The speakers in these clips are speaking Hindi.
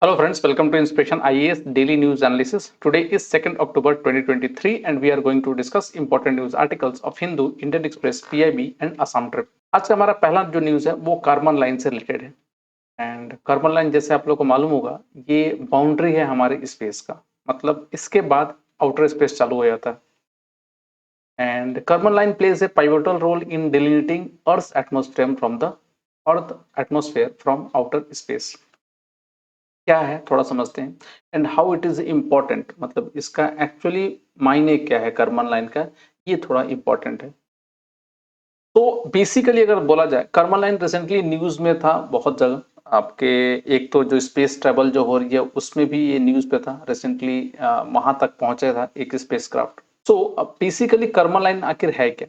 Hello friends, welcome to Inspiration IAS Daily News Analysis. Today is 2nd October 2023 and we are going to discuss important news articles of Hindu, Indian Express, PIB and Assam Trip. आज का हमारा पहला जो न्यूज है वो कार्बन लाइन से रिलेटेड है एंड कार्बन लाइन जैसे आप लोग को मालूम होगा ये बाउंड्री है हमारे स्पेस का, मतलब इसके बाद आउटर स्पेस चालू हो जाता है and Karman line plays a pivotal role in delineating earth atmosphere from the earth atmosphere from outer space. क्या है थोड़ा समझते हैं and how it is important, मतलब इसका एक्चुअली मायने क्या है कार्बन लाइन का, ये थोड़ा इम्पोर्टेंट है। तो बेसिकली अगर बोला जाए कार्बन लाइन रिसेंटली न्यूज में था बहुत जगह, आपके एक तो जो स्पेस ट्रेवल जो हो रही है उसमें भी ये न्यूज पे था रिसेंटली, वहां तक पहुंचा था एक spacecraft. So basically carbon line आखिर है क्या?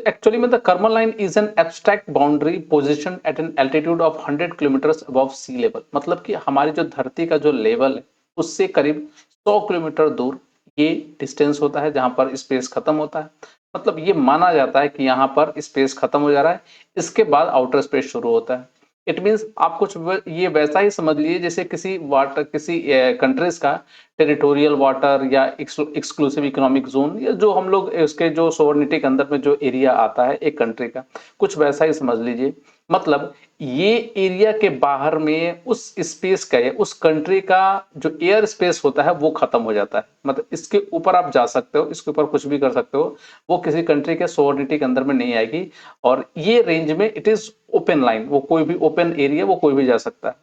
Actually, the Karman line is an abstract boundary positioned at an altitude of 100 kilometers above sea level। मतलब कि हमारी जो धरती का जो लेवल है उससे करीब 100 किलोमीटर दूर ये डिस्टेंस होता है जहां पर स्पेस खत्म होता है। मतलब ये माना जाता है कि यहाँ पर स्पेस खत्म हो जा रहा है, इसके बाद आउटर स्पेस शुरू होता है। इट मीन्स आप कुछ ये वैसा ही समझ लीजिए जैसे किसी वाटर, किसी कंट्रीज का टेरिटोरियल वाटर या एक्सक्लूसिव इकोनॉमिक जोन, या जो हम लोग उसके जो सोवर्निटी के अंदर में जो एरिया आता है एक कंट्री का, कुछ वैसा ही समझ लीजिए। मतलब ये एरिया के बाहर में उस स्पेस का या उस कंट्री का जो एयर स्पेस होता है वो खत्म हो जाता है। मतलब इसके ऊपर आप जा सकते हो, इसके ऊपर कुछ भी कर सकते हो, वो किसी कंट्री के सोवर्निटी के अंदर में नहीं आएगी। और ये रेंज में इट इज ओपन लाइन, वो कोई भी ओपन एरिया वो कोई भी जा सकता है।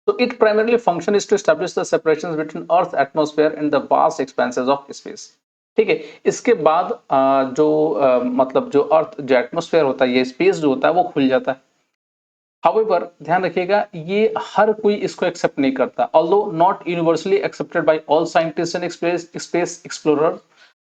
So it primarily function is to establish the separations between Earth atmosphere and the vast expanses of space। ठीक है, इसके बाद मतलब जो अर्थ जो एटमॉस्फेयर होता है, ये स्पेस जो होता है वो खुल जाता है। However, ध्यान रखिएगा ये हर कोई इसको एक्सेप्ट नहीं करता, although not universally accepted by all scientists and space explorers,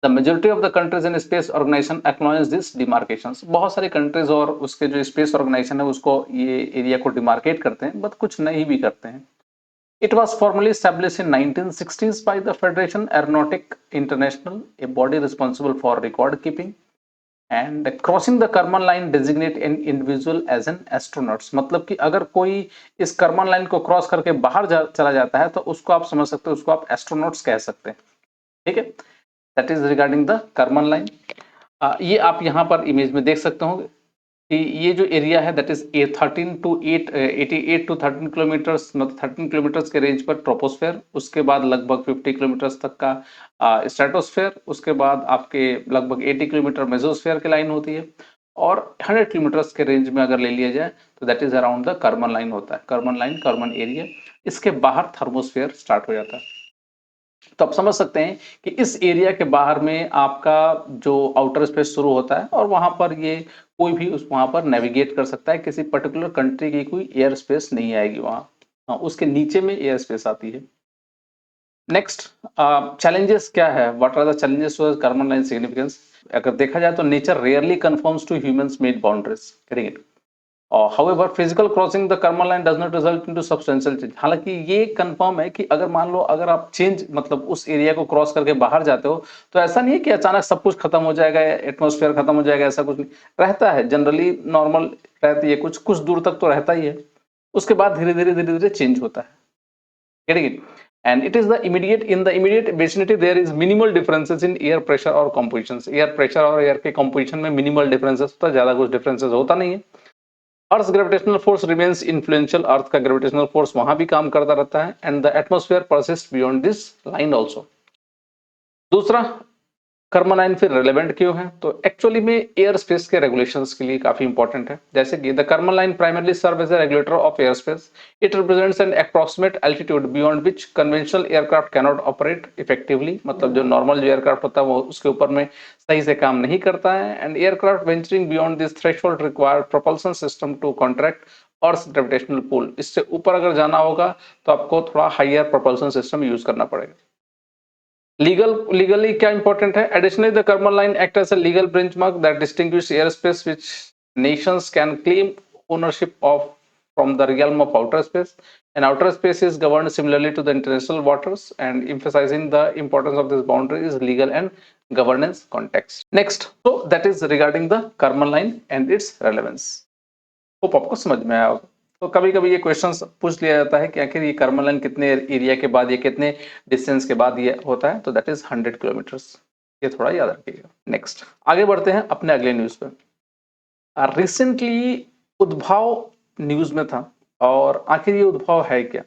the majority of the countries and space organization acknowledge this demarcations। बहुत सारी कंट्रीज और उसके जो स्पेस ऑर्गेनाइजेशन है उसको ये एरिया को डिमार्केट करते हैं, बट कुछ नहीं भी करते हैं। It was formally established in 1960s by the Federation Aeronautic International, a body responsible for record keeping। And crossing the Karman line designate an individual as an astronauts. मतलब कि अगर कोई इस कर्मन लाइन को क्रॉस करके बाहर चला जाता है तो उसको आप समझ सकते हो, उसको आप एस्ट्रोनॉट्स कह सकते हैं। ठीक है, that is regarding the Karman line. ये आप यहाँ पर इमेज में देख सकते हो कि ये जो एरिया है दैट इज 88 टू 13 किलोमीटर्स, मतलब 13 किलोमीटर्स के रेंज पर ट्रोपोस्फेयर, उसके बाद लगभग 50 किलोमीटर्स तक का स्ट्रेटोस्फेयर, उसके बाद आपके लगभग 80 किलोमीटर मेसोस्फेयर की लाइन होती है, और 100 किलोमीटर्स के रेंज में अगर ले लिया जाए तो that is around the carbon line होता है। कार्बन लाइन, कार्बन एरिया, इसके बाहर थर्मोस्फेयर स्टार्ट हो जाता है। तो आप समझ सकते हैं कि इस एरिया के बाहर में आपका जो आउटर स्पेस शुरू होता है और वहां पर ये कोई भी वहां पर नेविगेट कर सकता है, किसी पर्टिकुलर कंट्री की कोई एयर स्पेस नहीं आएगी वहां। हाँ, उसके नीचे में एयर स्पेस आती है। नेक्स्ट, चैलेंजेस क्या है, what are the challenges to carbon line significance? अगर देखा जाए तो nature rarely conforms to humans made boundaries, getting it? However, physical crossing the Karman line does not result into substantial change। हालांकि ये कंफर्म है कि अगर मान लो अगर आप चेंज, मतलब उस एरिया को क्रॉस करके बाहर जाते हो तो ऐसा नहीं है कि अचानक सब कुछ खत्म हो जाएगा, एटमॉस्फेयर खत्म हो जाएगा, ऐसा कुछ नहीं रहता है। जनरली नॉर्मल रहती है, कुछ कुछ दूर तक तो रहता ही है, उसके बाद धीरे धीरे चेंज होता है। Getting it? And it is the immediate, in the immediate vicinity there is minimal differences in air pressure और compositions। एयर प्रेशर और एयर के कंपोजिशन में मिनिमल डिफरेंसेस, तो ज्यादा कुछ डिफरेंसेस होता नहीं है। Earth gravitational force remains influential, earth का ग्रेविटेशनल फोर्स वहां भी काम करता रहता है। And the atmosphere persist beyond this line also. दूसरा, कर्मन लाइन फिर रेलेवेंट क्यों है? तो एक्चुअली में एयर स्पेस के रेगुलेशंस के लिए काफी इंपॉर्टेंट है। जैसे कि the Karman line primarily serve as a regulator of air space. It represents an approximate altitude beyond which conventional aircraft cannot operate effectively. मतलब जो नॉर्मल जो एयरक्राफ्ट होता है वो उसके ऊपर में सही से काम नहीं करता है। And aircraft venturing beyond this threshold require propulsion system to contract earth gravitational pull. इससे ऊपर अगर जाना होगा तो आपको थोड़ा हायर प्रोपल्सन सिस्टम यूज करना पड़ेगा। Legally क्या important है? Additionally, the Karman line act as a legal benchmark that distinguishes airspace which nations can claim ownership of from the realm of outer space. And outer space is governed similarly to the international waters, and emphasizing the importance of this boundary is legal and governance context. Next, so that is regarding the Karman line and its relevance. Hope आपको समझ में आया होगा। तो कभी कभी ये क्वेश्चन पूछ लिया जाता है कि आखिर ये करमलन कितने एरिया के बाद, ये कितने डिस्टेंस के बाद ये होता है, तो दैट इज 100 किलोमीटर्स। ये थोड़ा याद रखिएगा। नेक्स्ट आगे बढ़ते हैं अपने अगले न्यूज पे। रिसेंटली उद्भव न्यूज में था, और आखिर ये उद्भव है क्या।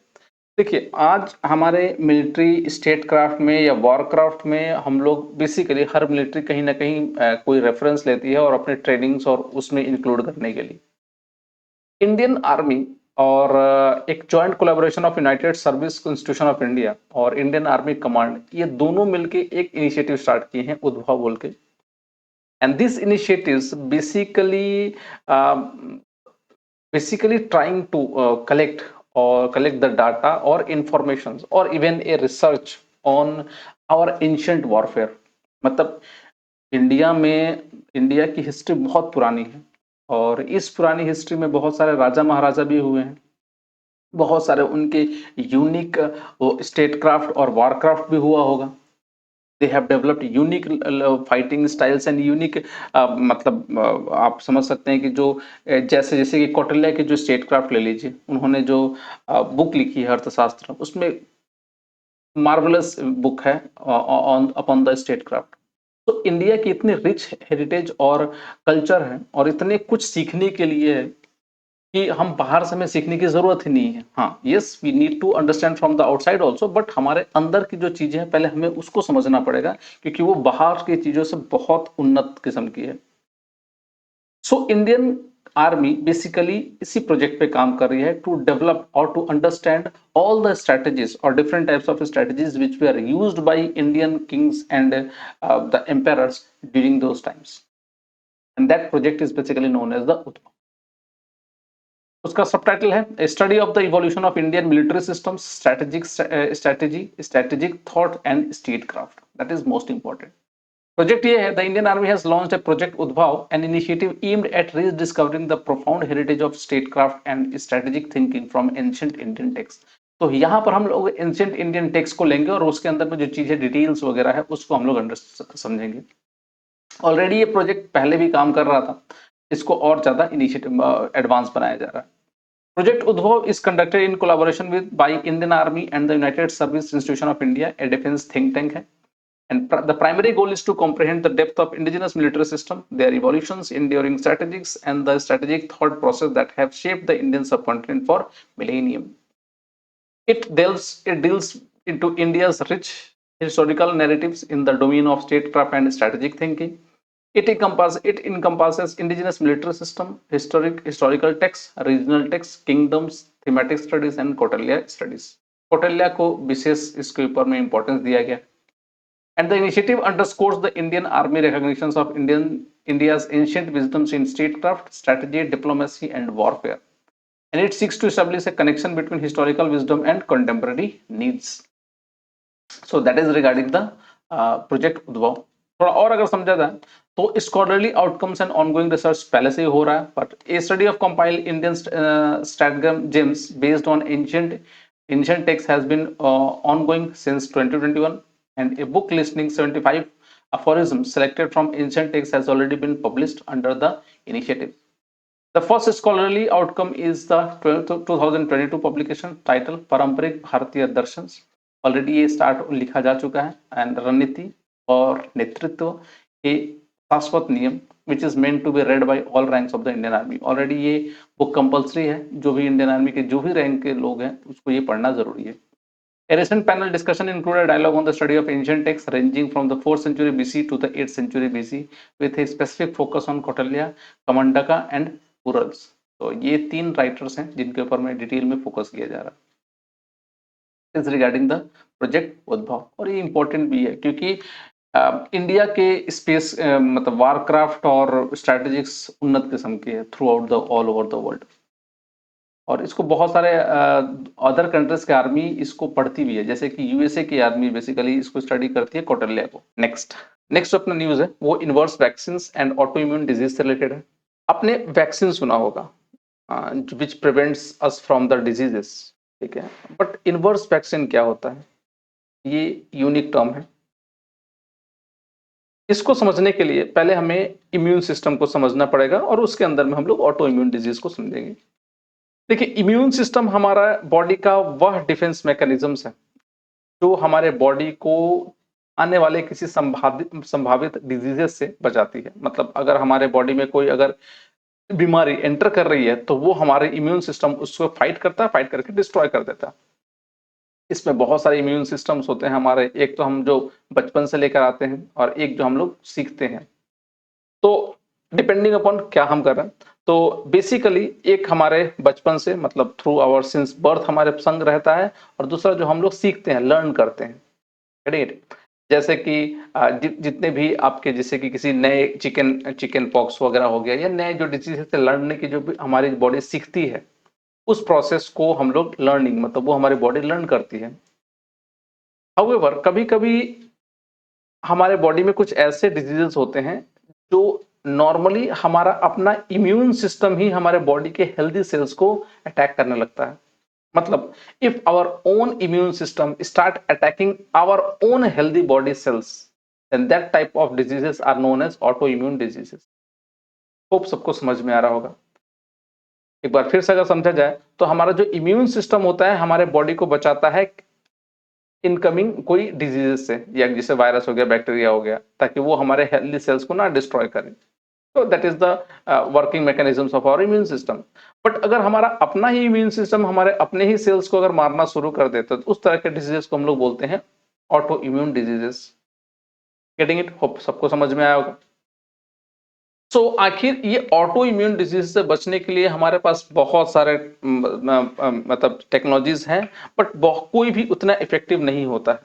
देखिए, आज हमारे मिलिट्री स्टेट क्राफ्ट में या वॉर क्राफ्ट में हम लोग बेसिकली हर मिलिट्री कहीं ना कहीं कोई रेफरेंस लेती है और अपने ट्रेनिंग्स और उसमें इंक्लूड करने के लिए इंडियन आर्मी और एक joint collaboration of United service institution of India और इंडियन आर्मी कमांड, ये दोनों मिलके एक इनिशिएटिव स्टार्ट किए हैं उद्भव बोल के। And this initiatives basically trying to collect the data or informations or even a research on our ancient warfare। मतलब इंडिया की हिस्ट्री बहुत पुरानी है, और इस पुरानी हिस्ट्री में बहुत सारे राजा महाराजा भी हुए हैं, बहुत सारे उनके यूनिक स्टेट क्राफ्ट और वॉर क्राफ्ट भी हुआ होगा। They have developed unique fighting styles and unique, मतलब आप समझ सकते हैं कि जो जैसे जैसे कि कौटिल्य के जो स्टेट क्राफ्ट ले लीजिए, उन्होंने जो बुक लिखी है अर्थशास्त्र, उसमें मार्वलस बुक है on upon the state craft. तो इंडिया की इतनी रिच हेरिटेज और कल्चर है, और इतने कुछ सीखने के लिए है कि हम बाहर से हमें सीखने की जरूरत ही नहीं है। हाँ, yes we need to understand from the outside also, but हमारे अंदर की जो चीजें हैं पहले हमें उसको समझना पड़ेगा, क्योंकि वो बाहर की चीजों से बहुत उन्नत किस्म की है। सो इंडियन आर्मी बेसिकली इसी प्रोजेक्ट पे काम कर रही है, टू डेवलप और to understand all the strategies और different types of strategies which we are used by Indian kings and the emperors during those times, and that project is basically known as the Uttam. उसका सबटाइटल है study of the evolution of Indian military system, strategic thought and state craft. That is most important. Project ये है, the Indian army has launched a project Udbhav, an initiative aimed at rediscovering the profound heritage of state craft and strategic thinking from ancient Indian text. तो यहाँ पर हम लोग एंशिएंट इंडियन टेक्स्ट को लेंगे और उसके अंदर में जो चीजें डिटेल्स वगैरह है उसको हम लोग समझेंगे। ऑलरेडी ये प्रोजेक्ट पहले भी काम कर रहा था, इसको और ज्यादा इनिशिएटिव एडवांस बनाया जा रहा है। Project Udbhav is conducted in collaboration with by Indian Army and the United Service Institution of India, a defense think tank है, and the primary goal is to comprehend the depth of indigenous military system, their evolutions, enduring strategies, and the strategic thought process that have shaped the Indian subcontinent for millennium. It deals into India's rich historical narratives in the domain of statecraft and strategic thinking. It encompasses indigenous military system, historical texts, regional texts, kingdoms, thematic studies and Kautilya studies. Kautilya को विशेष इसके ऊपर में इंपॉर्टेंस दिया गया, and the initiative underscores the Indian Army recognitions of India's ancient wisdoms in statecraft, strategy, diplomacy, and warfare. And it seeks to establish a connection between historical wisdom and contemporary needs. So that is regarding the project Udbhav. थोड़ा और अगर समझा जाए तो scholarly outcomes and ongoing research पहले से ही हो रहा है, but a study of compile Indian stratagems based on ancient text has been ongoing since 2021, and a book listing 75 aphorisms selected from ancient texts has already been published under the initiative. The first scholarly outcome is the 2022 publication titled पारंपरिक भारतीय दर्शन। ऑलरेडी ये स्टार्ट लिखा जा चुका है, एंड रणनीति और नेतृत्व के शाश्वत नियम which is meant to be read by all ranks of the Indian army. Already ये बुक कंपलसरी है, जो भी इंडियन आर्मी के जो भी रैंक के लोग हैं उसको ये पढ़ना जरूरी है। A recent panel discussion included dialogue on the study of ancient texts ranging from the 4th century BC to the 8th century BC with a specific focus on Kautilya, Kamandaka and Urals। तो ये तीन राइटर्स हैं जिनके ऊपर में डिटेल में फोकस किया जा रहा है इज रिगार्डिंग द प्रोजेक्ट उद्भव। और ये इंपॉर्टेंट भी है क्योंकि इंडिया के स्पेस मतलब वारक्राफ्ट और स्ट्रैटेजिक्स उन्नत किस्म के है through out the all over the world, और इसको बहुत सारे अदर कंट्रीज के आर्मी इसको पढ़ती भी है, जैसे कि यूएसए की आर्मी बेसिकली इसको स्टडी करती है कौटिल्य को। नेक्स्ट अपना न्यूज है वो inverse vaccine and auto immune disease से रिलेटेड है। आपने वैक्सीन सुना होगा which prevents us from the diseases, ठीक है, बट इनवर्स वैक्सीन क्या होता है, ये यूनिक टर्म है। इसको समझने के लिए पहले हमें इम्यून सिस्टम को समझना पड़ेगा और उसके अंदर में हम लोग ऑटो इम्यून डिजीज को समझेंगे। देखिए, इम्यून सिस्टम हमारा बॉडी का वह डिफेंस मैकेनिज्म्स है जो हमारे बॉडी को आने वाले किसी संभावित डिजीजेस से बचाती है। मतलब अगर हमारे बॉडी में कोई अगर बीमारी एंटर कर रही है तो वो हमारे इम्यून सिस्टम उसको फाइट करता है, फाइट करके डिस्ट्रॉय कर देता है। इसमें बहुत सारे इम्यून सिस्टम्स होते हैं हमारे, एक तो हम जो बचपन से लेकर आते हैं और एक जो हम लोग सीखते हैं। तो डिपेंडिंग अपॉन क्या हम कर रहे हैं, तो बेसिकली एक हमारे बचपन से मतलब थ्रू आवर सिंस बर्थ हमारे संग रहता है, और दूसरा जो हम लोग सीखते हैं, लर्न करते हैं। राइट? जैसे कि जितने भी आपके, जैसे कि किसी नए चिकन पॉक्स वगैरह हो गया या नए जो डिजीज से लड़ने की जो भी हमारी बॉडी सीखती है, उस प्रोसेस को हम लोग लर्निंग, मतलब वो हमारी बॉडी लर्न करती है। हाउएवर कभी कभी हमारे बॉडी में कुछ ऐसे डिजीजेस होते हैं जो नॉर्मली हमारा अपना इम्यून सिस्टम ही हमारे बॉडी के हेल्दी सेल्स को अटैक करने लगता है। मतलब if our own immune system start attacking our own healthy body cells, then that type of diseases are known as autoimmune diseases. Hope सबको समझ में आ रहा होगा। एक बार फिर से अगर समझा जाए तो हमारा जो इम्यून सिस्टम होता है हमारे बॉडी को बचाता है इनकमिंग कोई डिजीजेस से, या जैसे वायरस हो गया, बैक्टीरिया हो गया, ताकि वो हमारे हेल्दी सेल्स को ना डिस्ट्रॉय करे। तो that is the working mechanisms of our immune system. But अगर हमारा अपना ही इम्यून सिस्टम हमारे अपने ही सेल्स को अगर मारना शुरू कर देता है तो उस तरह के डिजीजेस को हम लोग बोलते हैं auto immune diseases. Getting it? Hope सबको समझ में आया होगा। सो आखिर ये ऑटो इम्यून डिजीज से बचने के लिए हमारे पास बहुत सारे मतलब टेक्नोलॉजीज हैं, बट कोई भी उतना इफेक्टिव नहीं होता है।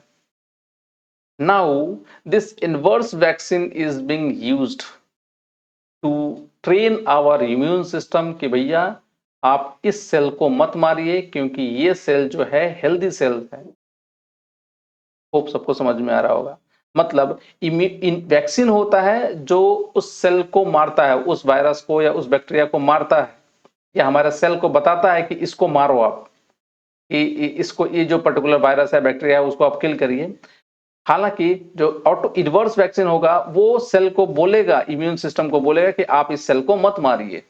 Now this inverse vaccine is being used to train our immune system कि भैया आप इस सेल को मत मारिए, क्योंकि ये सेल जो है हेल्दी सेल है। होप सबको समझ में आ रहा होगा। मतलब वैक्सीन होता है जो उस सेल को मारता है, उस वायरस को या उस बैक्टीरिया को मारता है, या हमारे सेल को बताता है कि इसको मारो आप, इसको, ये जो पर्टिकुलर वायरस है, बैक्टीरिया है, उसको आप किल करिए। हालांकि जो ऑटो इनवर्स वैक्सीन होगा वो सेल को बोलेगा, इम्यून सिस्टम को बोलेगा कि आप इस सेल को मत मारिए।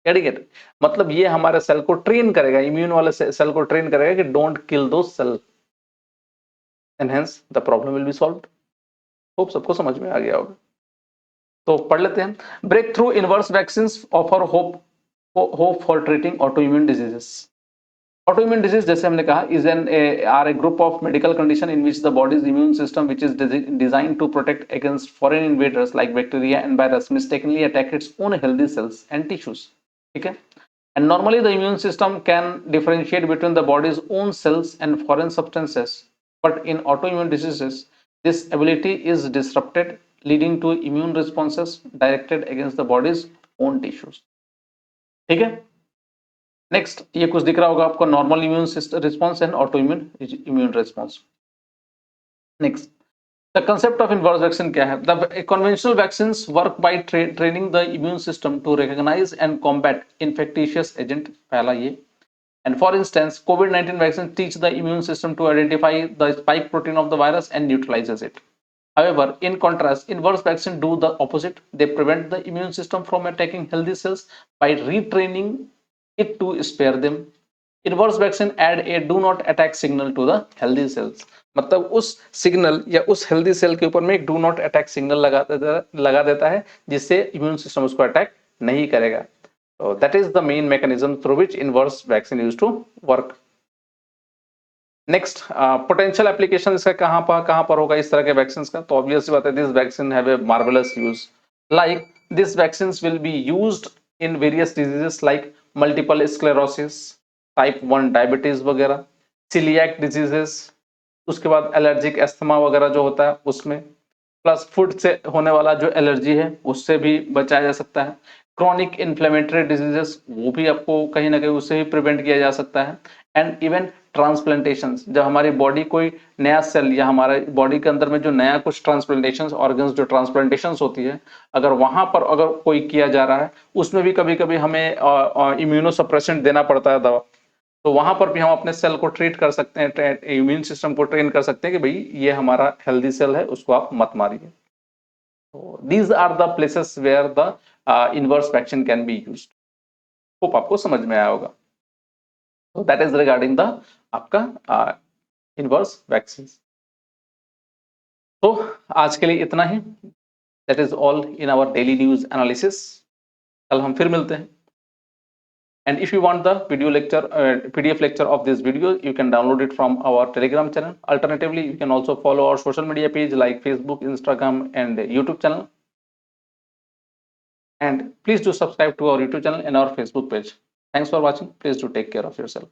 गेट? मतलब ये हमारे सेल को ट्रेन करेगा, इम्यून वाले सेल को ट्रेन करेगा कि डोंट किल दो cell, and hence the problem will be solved. Hope सबको समझ में आ गया होगा। तो पढ़ लेते हैं। Breakthrough inverse vaccine offer hope for treating autoimmune diseases. Autoimmune disease, जैसे हमने कहा, are a group of medical condition in which the body's immune system, which is designed to protect against foreign invaders like bacteria and virus, mistakenly attack its own healthy cells and tissues. ठीक है? And normally the immune system can differentiate between the body's own cells and foreign substances, but in autoimmune diseases this ability is disrupted, leading to immune responses directed against the body's own tissues. ठीक है? नेक्स्ट, ये कुछ दिख रहा होगा आपको, normal immune response and autoimmune response. Next, the concept of inverse vaccine क्या है? The conventional vaccines work by training the immune system to recognize and combat infectious agent, पहला ये। And for instance COVID-19 vaccine teach the immune system to identify the spike protein of the virus and neutralizes it. However, in contrast, inverse vaccine do the opposite. They prevent the immune system from attacking healthy cells by retraining it to spare them. Inverse vaccine add a do not attack signal to the healthy cells. मतलब उस सिग्नल या उस हेल्दी सेल के ऊपर में एक डू नॉट अटैक सिग्नल लगा देता है, जिससे इम्यून सिस्टम उसको अटैक नहीं करेगा। So that is the main mechanism through which inverse vaccine used to work. Next, potential application इसका कहां पर होगा इस तरह के वैक्सीन का? तो ऑब्वियस बात है, this vaccine have a marvellous use. Like this vaccine will be used in various diseases like multiple sclerosis, type 1 diabetes वगैरह, सिलियाक डिजीजेस, उसके बाद एलर्जिक एस्थमा वगैरह जो होता है उसमें, प्लस फूड से होने वाला जो एलर्जी है उससे भी बचाया जा सकता है। क्रॉनिक इन्फ्लेमेटरी डिजीजेस, वो भी आपको कहीं ना कहीं उससे भी प्रिवेंट किया जा सकता है। एंड इवन ट्रांसप्लांटेशन, जब हमारी बॉडी कोई नया सेल या हमारे बॉडी के अंदर में जो नया कुछ ट्रांसप्लांटेशन ऑर्गन्स जो ट्रांसप्लांटेशन होती है, अगर वहां पर अगर कोई किया जा रहा है, उसमें भी कभी कभी हमें इम्यूनोसप्रेसेंट देना पड़ता है दवा, तो वहां पर भी हम अपने सेल को ट्रीट कर सकते हैं, इम्यून सिस्टम को ट्रेन कर सकते हैं कि भाई ये हमारा हेल्दी सेल है, उसको आप मत मारिए। तो these are the places where the inverse vaccine can be used. Hope आपको समझ में आया होगा। So that is regarding the आपका inverse vaccines. तो आज के लिए इतना ही. That is all in our daily news analysis. कल हम फिर मिलते हैं. And if you want the video lecture, PDF lecture of this video, you can download it from our Telegram channel. Alternatively, you can also follow our social media page like Facebook, Instagram, and YouTube channel. And please do subscribe to our YouTube channel and our Facebook page. Thanks for watching. Please do take care of yourself.